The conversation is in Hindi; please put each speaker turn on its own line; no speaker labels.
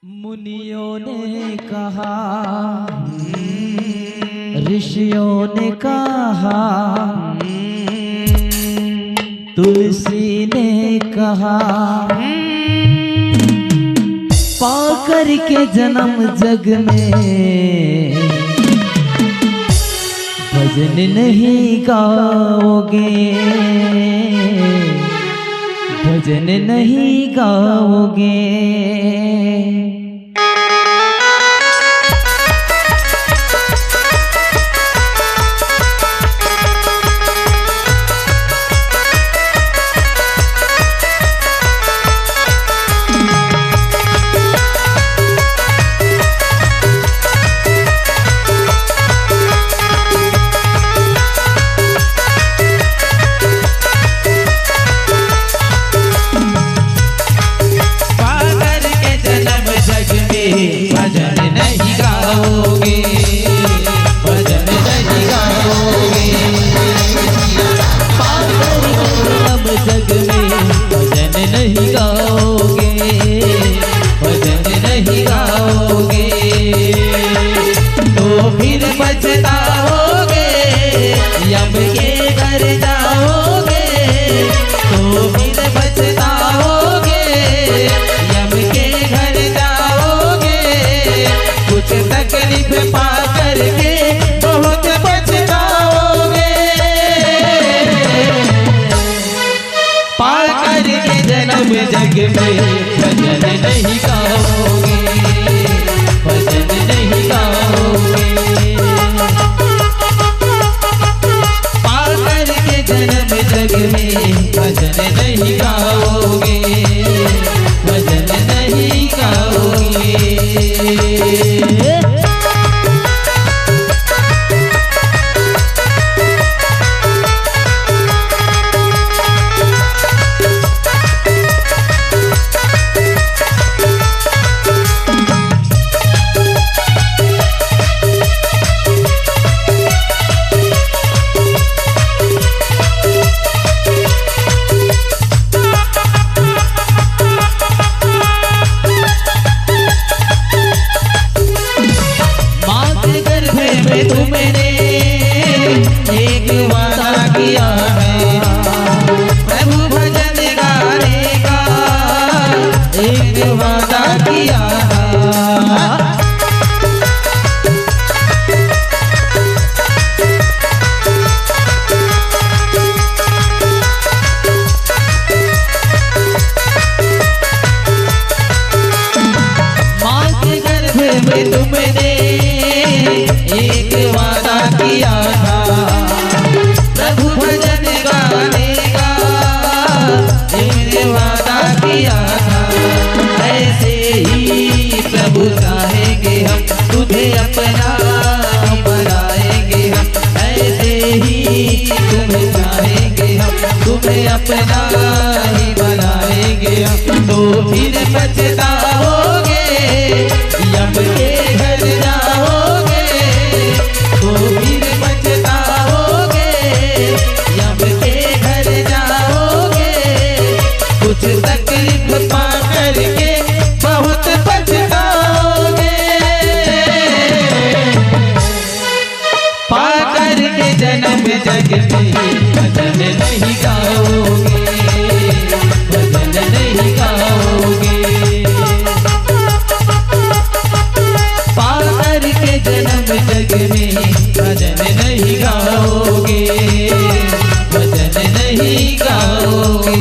मुनियों ने कहा, ऋषियों ने कहा, तुलसी ने कहा, पाकर के जन्म जग में भजन नहीं गाओगे, भजन नहीं गाओगे।
भजन नहीं गाओगे, भजन नहीं गाओगे,
पाकर के जग में
भजन नहीं गाओगे, भजन नहीं गाओगे। तो फिर पछताओगे, यम के घर जाओगे, तो फिर पछताओगे, यम के घर जाओगे। कुछ तकलीफ पा करके बहुत पछताओगे, पा करके जन्म जग में भजन नहीं गाओगे, भजन नहीं गाओगे, पा करके जन्म जग में भजन नहीं गाओगे, भजन नहीं गाओगे। तुमने एक वादा किया है, प्रभु भजन गाने का एक वादा किया है। माँ के गर्भ में तुमने एक वादा किया था, प्रभु भजन गाने का एक वादा किया था। ऐसे ही प्रभु चाहेंगे हम तुझे अपना बनाएंगे हम, ऐसे ही तुम्हें चाहेंगे हम तुम्हें अपना ही बनाएंगे हम। तो फिर पछताओगे, यम के घर जाओगे, तो फिर पछताओगे, यम के घर जाओगे। कुछ तकलीफ पा करके बहुत पछताओगे, पा करके जन्म जग में भजन नहीं गाओगे, भजन नहीं गाओगे, पा करके जन्म जग में भजन नहीं गाओगे, भजन नहीं गाओगे।